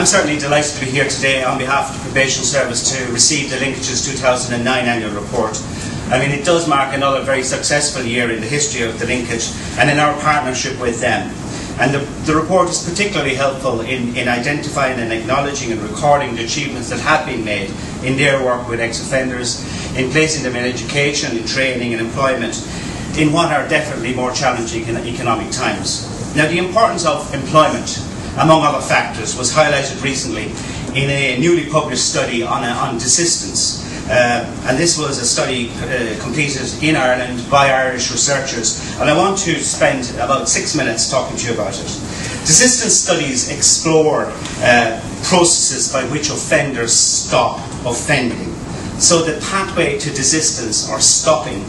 I'm certainly delighted to be here today on behalf of the Probation Service to receive the Linkage's 2009 annual report. I mean, it does mark another very successful year in the history of the Linkage and in our partnership with them. And the report is particularly helpful in identifying and acknowledging and recording the achievements that have been made in their work with ex-offenders, in placing them in education, in training and employment, in what are definitely more challenging economic times. Now, the importance of employment, among other factors, was highlighted recently in a newly published study on desistance. And this was a study completed in Ireland by Irish researchers, and I want to spend about 6 minutes talking to you about it. Desistance studies explore processes by which offenders stop offending. So the pathway to desistance, or stopping,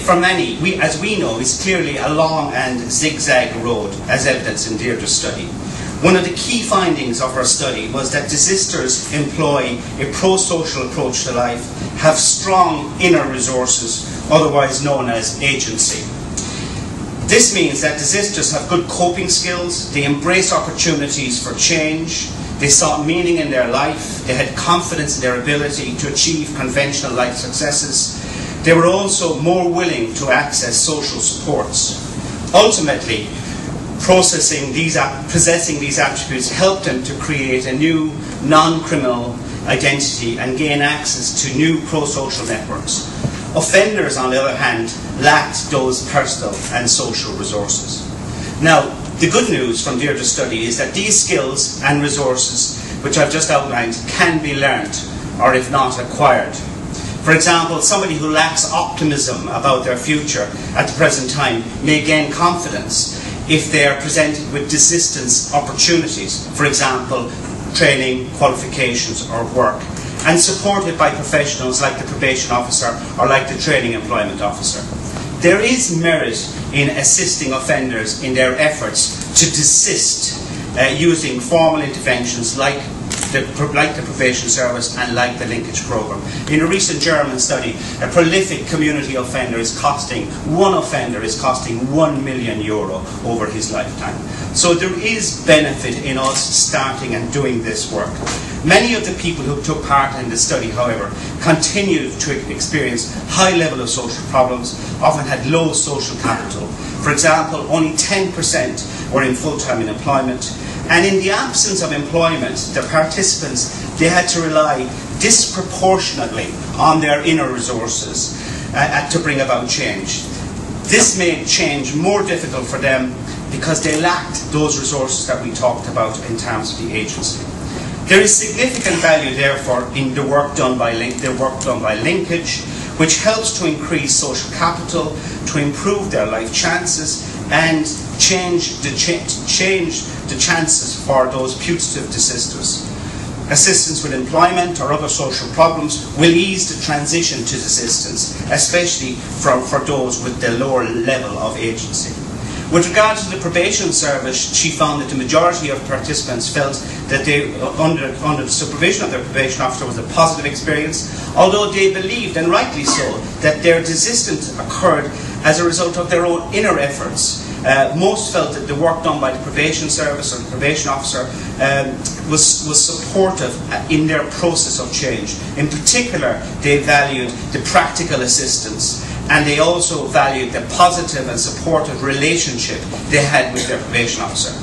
for many, as we know, is clearly a long and zigzag road, as evidenced in Deirdre's study. One of the key findings of our study was that desisters employ a pro-social approach to life, have strong inner resources, otherwise known as agency. This means that desisters have good coping skills, they embrace opportunities for change, they sought meaning in their life, they had confidence in their ability to achieve conventional life successes. They were also more willing to access social supports. Ultimately, possessing these attributes helped them to create a new non-criminal identity and gain access to new pro-social networks. Offenders, on the other hand, lacked those personal and social resources. Now, the good news from Deirdre's study is that these skills and resources, which I've just outlined, can be learned, or if not, acquired. For example, somebody who lacks optimism about their future at the present time may gain confidence if they are presented with desistance opportunities, for example, training, qualifications or work, and supported by professionals like the probation officer or like the training employment officer. There is merit in assisting offenders in their efforts to desist using formal interventions like the Probation Service and like the Linkage programme. In a recent German study, a prolific community offender is costing, one offender is costing €1 million over his lifetime. So there is benefit in us starting and doing this work. Many of the people who took part in the study, however, continued to experience high level of social problems, often had low social capital. For example, only 10% were in full-time employment. And in the absence of employment, the participants, they had to rely disproportionately on their inner resources to bring about change. This made change more difficult for them because they lacked those resources that we talked about in terms of the agency. There is significant value, therefore, in the work done by Linkage, which helps to increase social capital, to improve their life chances, and change the chances for those putative desisters. Assistance with employment or other social problems will ease the transition to desistance, especially for those with the lower level of agency. With regard to the Probation Service, she found that the majority of participants felt that they, under the supervision of their probation officer, was a positive experience, although they believed, and rightly so, that their desistance occurred as a result of their own inner efforts. Most felt that the work done by the Probation Service or the probation officer was supportive in their process of change. In particular, they valued the practical assistance, and they also valued the positive and supportive relationship they had with their probation officer.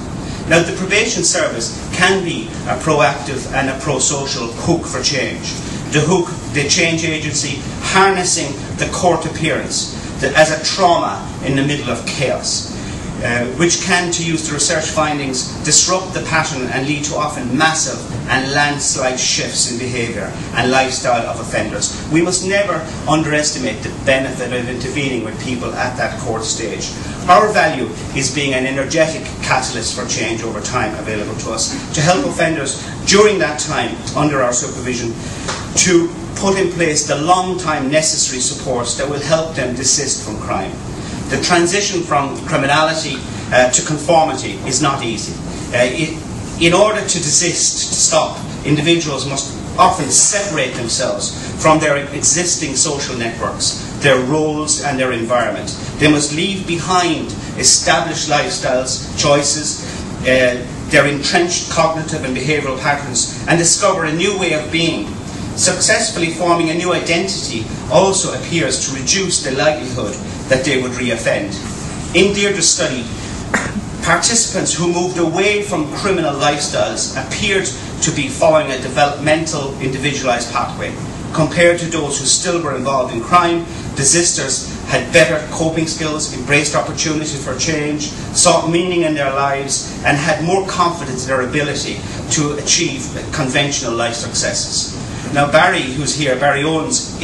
Now, the Probation Service can be a proactive and a pro-social hook for change. The hook, the change agency, harnessing the court appearance as a trauma in the middle of chaos, which can, to use the research findings, disrupt the pattern and lead to often massive and landslide shifts in behaviour and lifestyle of offenders. We must never underestimate the benefit of intervening with people at that court stage. Our value is being an energetic catalyst for change over time available to us, to help offenders during that time under our supervision to put in place the long-time necessary supports that will help them desist from crime. The transition from criminality to conformity is not easy. In order to desist, to stop, individuals must often separate themselves from their existing social networks, their roles and their environment. They must leave behind established lifestyles, choices, their entrenched cognitive and behavioural patterns and discover a new way of being. Successfully forming a new identity also appears to reduce the likelihood that they would reoffend. In Deirdre's study, participants who moved away from criminal lifestyles appeared to be following a developmental, individualised pathway. Compared to those who still were involved in crime, desisters had better coping skills, embraced opportunity for change, sought meaning in their lives, and had more confidence in their ability to achieve conventional life successes. Now Barry, who's here, Barry Owens,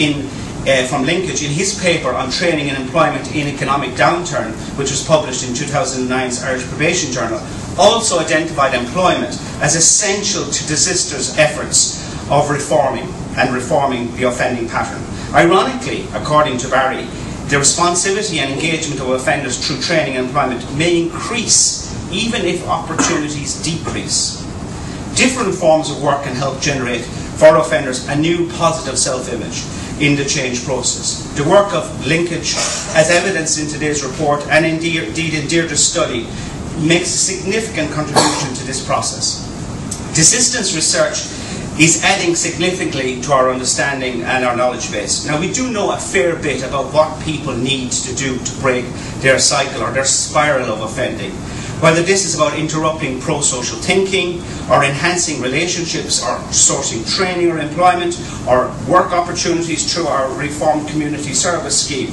from Linkage, in his paper on training and employment in economic downturn, which was published in 2009's Irish Probation Journal, also identified employment as essential to desisters' efforts of reforming the offending pattern. Ironically, according to Barry, the responsivity and engagement of offenders through training and employment may increase even if opportunities decrease. Different forms of work can help generate for offenders a new positive self-image in the change process. The work of Linkage, as evidenced in today's report and indeed in Deirdre's study, makes a significant contribution to this process. Desistance research is adding significantly to our understanding and our knowledge base. Now, we do know a fair bit about what people need to do to break their cycle or their spiral of offending. Whether this is about interrupting pro-social thinking, or enhancing relationships, or sourcing training or employment, or work opportunities through our reformed community service scheme.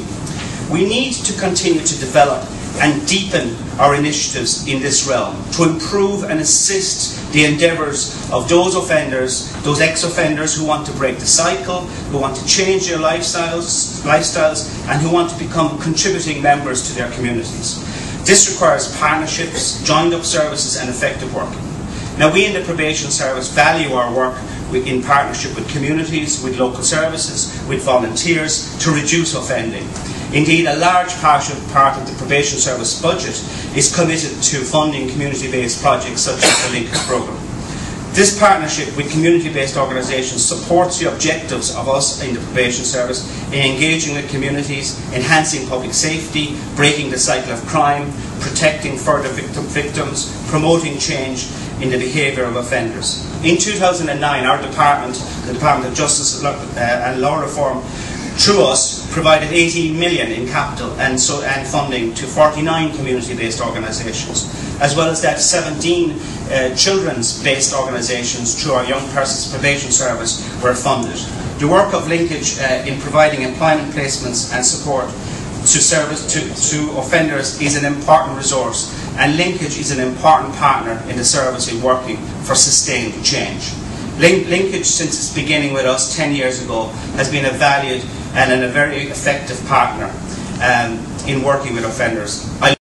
We need to continue to develop and deepen our initiatives in this realm to improve and assist the endeavours of those offenders, those ex-offenders who want to break the cycle, who want to change their lifestyles, and who want to become contributing members to their communities. This requires partnerships, joined-up services and effective working. Now, we in the Probation Service value our work in partnership with communities, with local services, with volunteers to reduce offending. Indeed, a large part of the Probation Service budget is committed to funding community-based projects such as the Linkage programme. This partnership with community-based organisations supports the objectives of us in the Probation Service in engaging with communities, enhancing public safety, breaking the cycle of crime, protecting further victims, promoting change in the behaviour of offenders. In 2009, our department, the Department of Justice and Law Reform, through us, provided 18 million in capital and funding to 49 community-based organisations, as well as that 17 children's-based organisations through our Young Persons Probation Service were funded. The work of Linkage in providing employment placements and support to offenders is an important resource, and Linkage is an important partner in the service in working for sustained change. Linkage, since its beginning with us 10 years ago, has been a valued and a very effective partner in working with offenders.